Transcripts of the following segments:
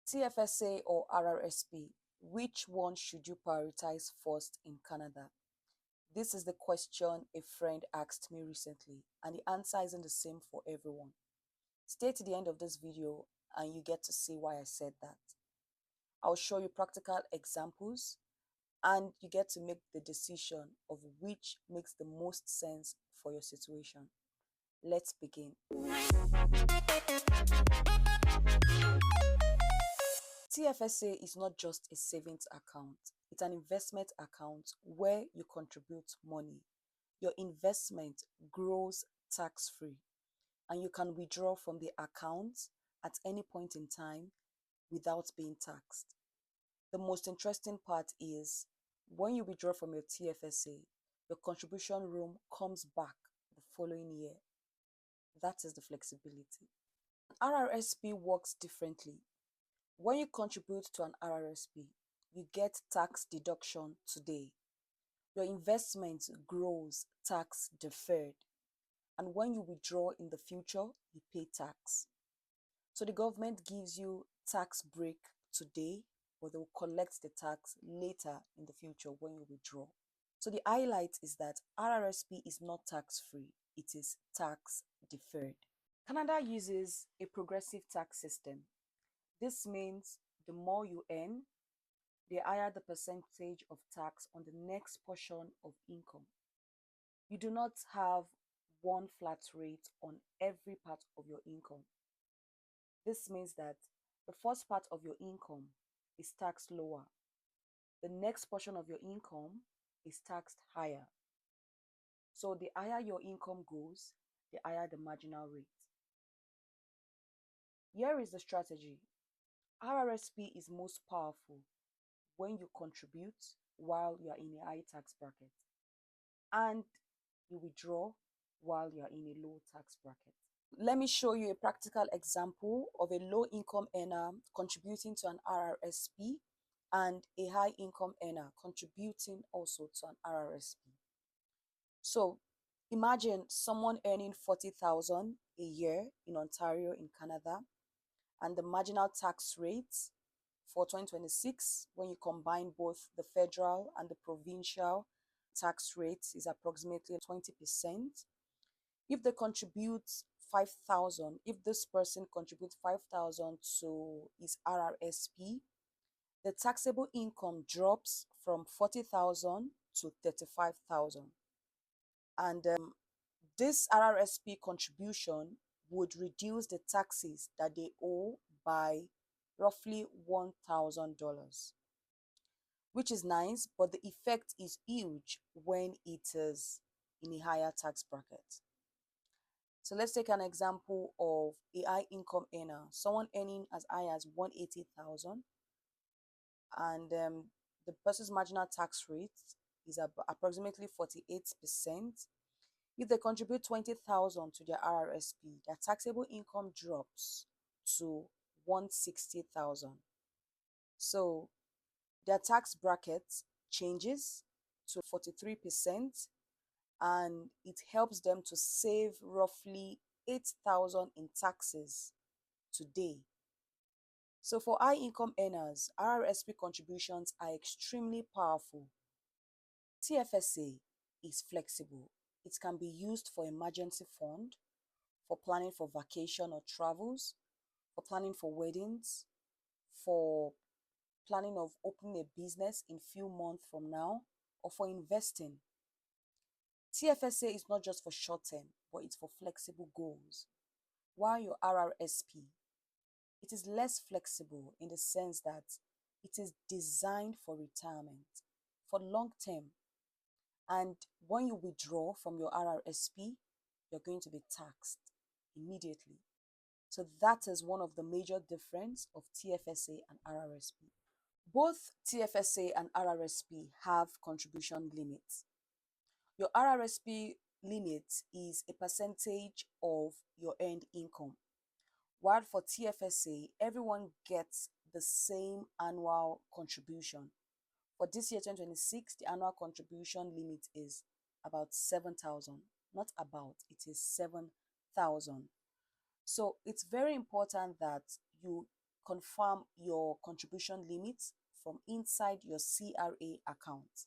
TFSA or RRSP, which one should you prioritize first in Canada? This is the question a friend asked me recently, and the answer isn't the same for everyone. Stay to the end of this video and you get to see why I said that. I'll show you practical examples and you get to make the decision of which makes the most sense for your situation. Let's begin. TFSA is not just a savings account, it's an investment account where you contribute money. Your investment grows tax-free and you can withdraw from the account at any point in time without being taxed. The most interesting part is when you withdraw from your TFSA, your contribution room comes back the following year. That is the flexibility. RRSP works differently. When you contribute to an RRSP, you get tax deduction today. Your investment grows tax deferred. And when you withdraw in the future, you pay tax. So the government gives you tax break today, but they will collect the tax later in the future when you withdraw. So the highlight is that RRSP is not tax-free, it is tax deferred. Canada uses a progressive tax system. This means the more you earn, the higher the percentage of tax on the next portion of income. You do not have one flat rate on every part of your income. This means that the first part of your income is taxed lower. The next portion of your income is taxed higher. So the higher your income goes, the higher the marginal rate. Here is the strategy. RRSP is most powerful when you contribute while you are in a high tax bracket and you withdraw while you are in a low tax bracket. Let me show you a practical example of a low income earner contributing to an RRSP and a high income earner contributing also to an RRSP. So imagine someone earning $40,000 a year in Ontario in Canada, and the marginal tax rate for 2026, when you combine both the federal and the provincial tax rates, is approximately 20%. If they contribute 5,000, if this person contributes 5,000 to his RRSP, the taxable income drops from 40,000 to 35,000. And this RRSP contribution would reduce the taxes that they owe by roughly $1,000, which is nice, but the effect is huge when it is in a higher tax bracket. So let's take an example of a high income earner, someone earning as high as 180,000, and the person's marginal tax rate is approximately 48%. If they contribute 20,000 to their RRSP, their taxable income drops to 160,000. So their tax bracket changes to 43%, and it helps them to save roughly 8,000 in taxes today. So for high income earners, RRSP contributions are extremely powerful. TFSA is flexible. It can be used for emergency fund, for planning for vacation or travels, for planning for weddings, for planning of opening a business in few months from now, or for investing. TFSA is not just for short term, but it's for flexible goals. While your RRSP, it is less flexible in the sense that it is designed for retirement, for long term. And when you withdraw from your RRSP, you're going to be taxed immediately. So that is one of the major difference of TFSA and RRSP. Both TFSA and RRSP have contribution limits. Your RRSP limit is a percentage of your earned income, while for TFSA, everyone gets the same annual contribution. For this year, 2026, the annual contribution limit is about 7,000. Not about, it is 7,000. So it's very important that you confirm your contribution limits from inside your CRA account.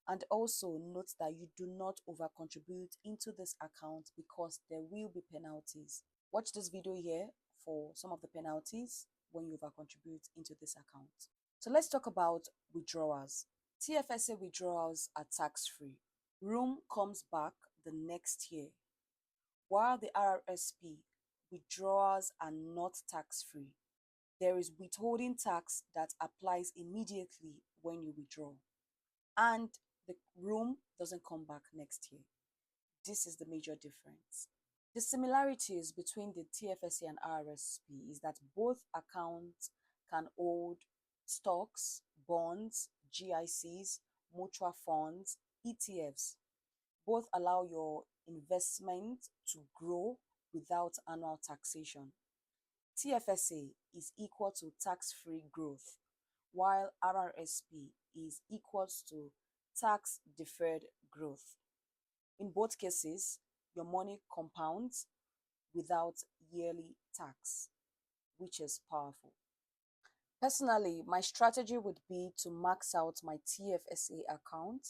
And also note that you do not over-contribute into this account because there will be penalties. Watch this video here for some of the penalties when you over-contribute into this account. So let's talk about withdrawals. TFSA withdrawals are tax-free. Room comes back the next year, while the RRSP withdrawals are not tax-free. There is withholding tax that applies immediately when you withdraw, and the room doesn't come back next year. This is the major difference. The similarities between the TFSA and RRSP is that both accounts can hold stocks, bonds, GICs, mutual funds, ETFs. Both allow your investment to grow without annual taxation. TFSA is equal to tax-free growth, while RRSP is equal to tax-deferred growth. In both cases, your money compounds without yearly tax, which is powerful. Personally, my strategy would be to max out my TFSA account.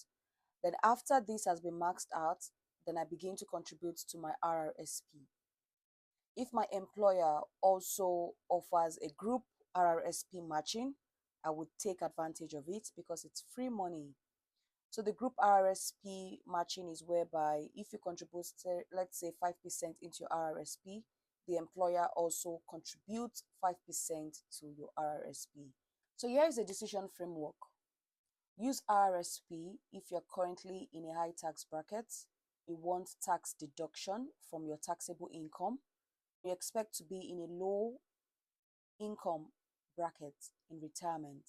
Then after this has been maxed out, then I begin to contribute to my RRSP. If my employer also offers a group RRSP matching, I would take advantage of it because it's free money. So the group RRSP matching is whereby if you contribute, let's say 5% into your RRSP, the employer also contributes 5% to your RRSP. So here is a decision framework. Use RRSP if you're currently in a high tax bracket, you want tax deduction from your taxable income, you expect to be in a low income bracket in retirement.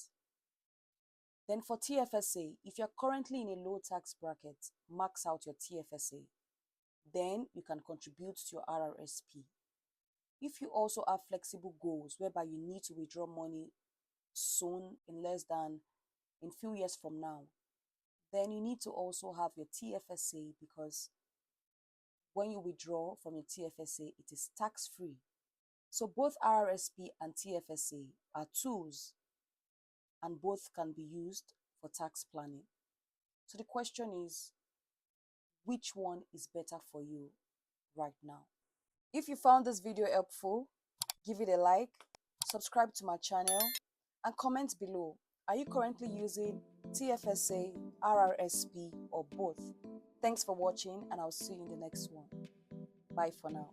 Then for TFSA, if you're currently in a low tax bracket, max out your TFSA. Then you can contribute to your RRSP. If you also have flexible goals whereby you need to withdraw money soon, in few years from now, then you need to also have your TFSA, because when you withdraw from your TFSA, it is tax-free. So both RRSP and TFSA are tools, and both can be used for tax planning. So the question is, which one is better for you right now? If you found this video helpful, give it a like, subscribe to my channel, and comment below. Are you currently using TFSA, RRSP, or both? Thanks for watching, and I'll see you in the next one. Bye for now.